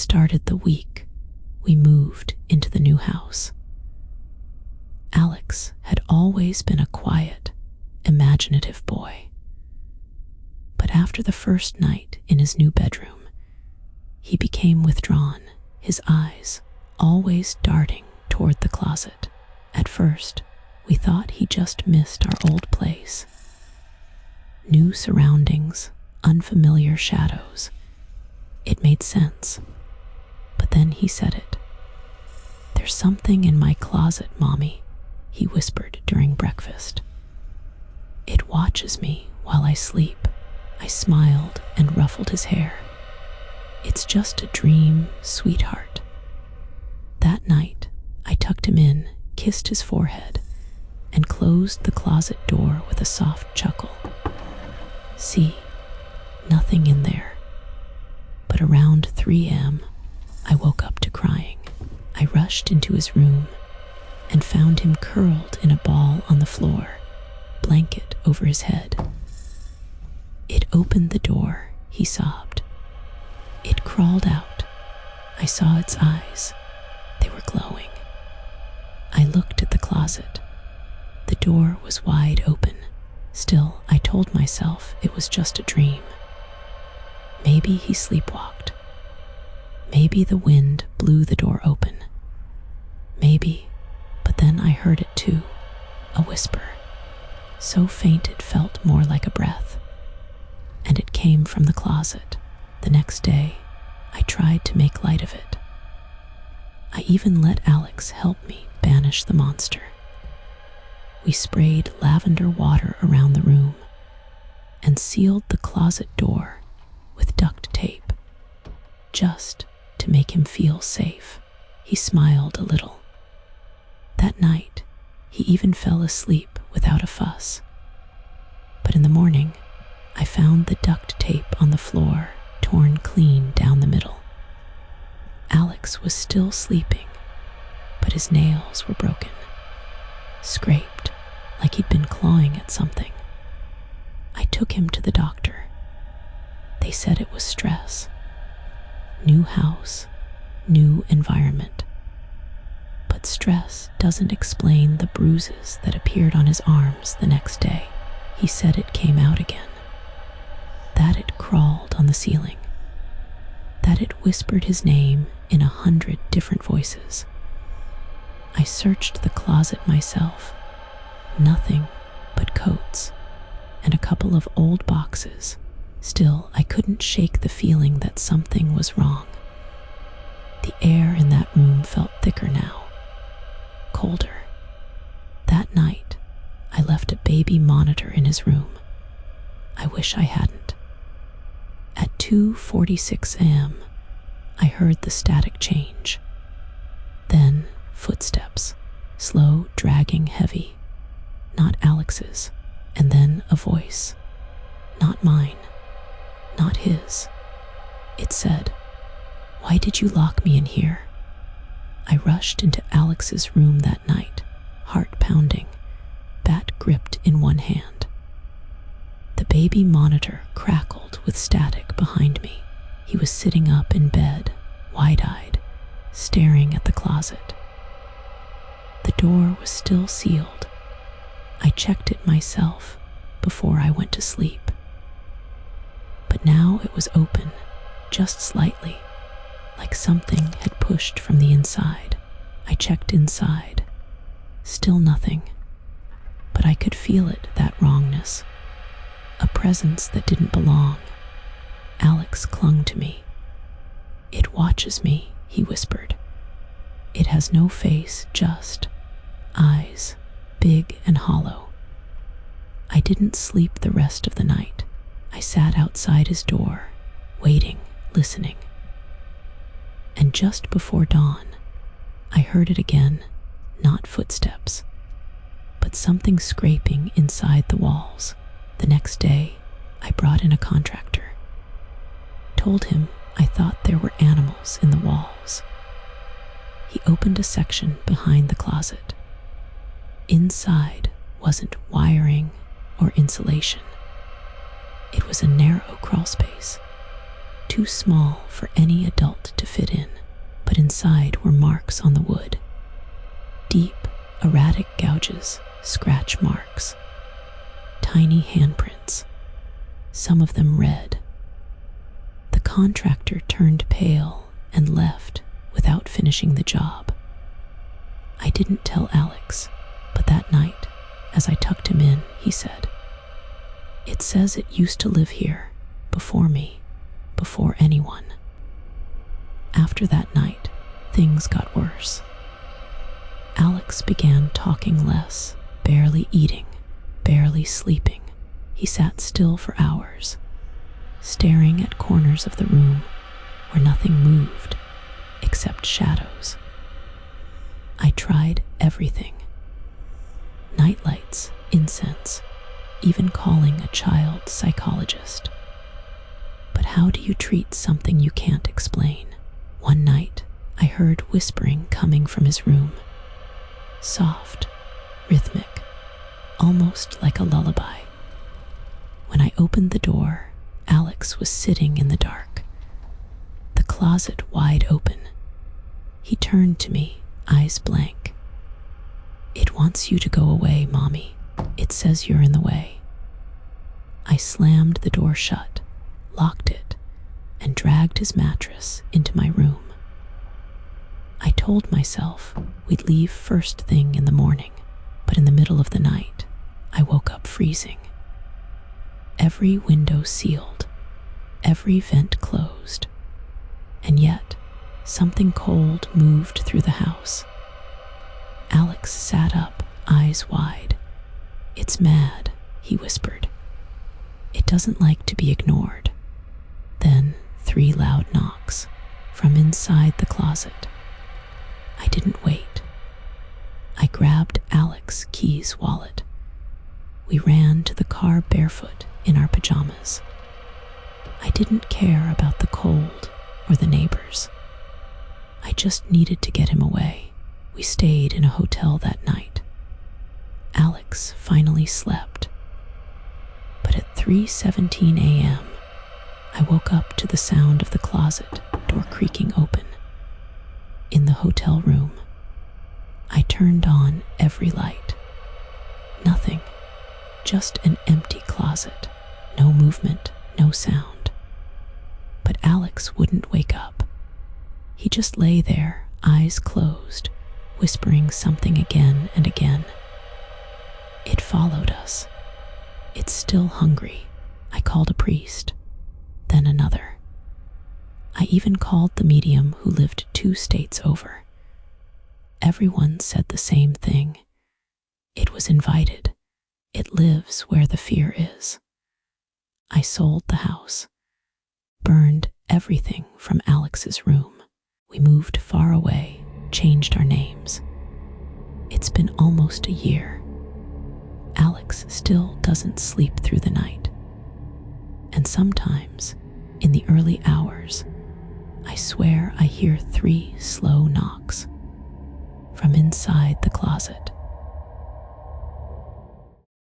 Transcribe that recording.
started the week we moved into the new house. Alex had always been a quiet, imaginative boy. But after the first night in his new bedroom, he became withdrawn, his eyes always darting toward the closet. At first, we thought he just missed our old place. New surroundings, unfamiliar shadows. It made sense. But then he said it. "There's something in my closet, Mommy," he whispered during breakfast. "It watches me while I sleep." I smiled and ruffled his hair. "It's just a dream, sweetheart." That night, I tucked him in, kissed his forehead, and closed the closet door with a soft chuckle. See, nothing in there. But around 3 a.m., I woke up to crying. I rushed into his room and found him curled in a ball on the floor, blanket over his head. "It opened the door," he sobbed. "It crawled out. I saw its eyes. They were glowing." I looked at the closet. The door was wide open. Still, I told myself it was just a dream. Maybe he sleepwalked. Maybe the wind blew the door open. Maybe, but then I heard it too, a whisper, so faint it felt more like a breath. And it came from the closet. The next day, I tried to make light of it. I even let Alex help me banish the monster. We sprayed lavender water around the room and sealed the closet door with duct tape, just to make him feel safe. He smiled a little. That night, he even fell asleep without a fuss. But in the morning, I found the duct tape on the floor, torn clean down the middle. Alex was still sleeping, but his nails were broken, scraped like he'd been clawing at something. I took him to the doctor. They said it was stress. New house, new environment. But stress doesn't explain the bruises that appeared on his arms the next day. He said it came out again. That it crawled on the ceiling. That it whispered his name in 100 different voices. I searched the closet myself. Nothing but coats and a couple of old boxes. Still, I couldn't shake the feeling that something was wrong. The air in that room felt thicker now, colder. That night, I left a baby monitor in his room. I wish I hadn't. At 2:46 a.m., I heard the static change. Then footsteps, slow, dragging, heavy. Not Alex's. And then a voice. Not mine. Not his. It said, "Why did you lock me in here?" I rushed into Alex's room that night, heart pounding, bat gripped in one hand. The baby monitor crackled with static behind me. He was sitting up in bed, wide-eyed, staring at the closet. The door was still sealed. I checked it myself before I went to sleep. But now it was open, just slightly, like something had pushed from the inside. I checked inside. Still nothing. But I could feel it, that wrongness. A presence that didn't belong. Alex clung to me. "It watches me," he whispered. "It has no face, just eyes, big and hollow." I didn't sleep the rest of the night. I sat outside his door, waiting, listening. And just before dawn, I heard it again, not footsteps, but something scraping inside the walls. The next day, I brought in a contractor. Told him I thought there were animals in the walls. He opened a section behind the closet. Inside wasn't wiring or insulation. It was a narrow crawl space, too small for any adult to fit in. Inside were marks on the wood. Deep, erratic gouges, scratch marks. Tiny handprints, some of them red. The contractor turned pale and left without finishing the job. I didn't tell Alex, but that night, as I tucked him in, he said, "It says it used to live here, before me, before anyone." After that night, things got worse. Alex began talking less, barely eating, barely sleeping. He sat still for hours, staring at corners of the room where nothing moved except shadows. I tried everything. Nightlights, incense, even calling a child psychologist. But how do you treat something you can't explain? One night, I heard whispering coming from his room. Soft, rhythmic, almost like a lullaby. When I opened the door, Alex was sitting in the dark, the closet wide open. He turned to me, eyes blank. "It wants you to go away, Mommy. It says you're in the way." I slammed the door shut, locked it, and dragged his mattress into my room. I told myself we'd leave first thing in the morning, but in the middle of the night, I woke up freezing. Every window sealed, every vent closed, and yet something cold moved through the house. Alex sat up, eyes wide. "It's mad," he whispered. "It doesn't like to be ignored." Then 3 loud knocks from inside the closet. I didn't wait. I grabbed Alex's Key's wallet. We ran to the car barefoot in our pajamas. I didn't care about the cold or the neighbors. I just needed to get him away. We stayed in a hotel that night. Alex finally slept. But at 3:17 a.m., I woke up to the sound of the closet door creaking open. In the hotel room, I turned on every light. Nothing, just an empty closet. No movement, no sound. But Alex wouldn't wake up. He just lay there, eyes closed, whispering something again and again. It followed us. It's still hungry. I called a priest, then another. I even called the medium who lived 2 states over. Everyone said the same thing. It was invited. It lives where the fear is. I sold the house, burned everything from Alex's room. We moved far away, changed our names. It's been almost a year. Alex still doesn't sleep through the night. And sometimes, in the early hours, I swear I hear 3 slow knocks from inside the closet.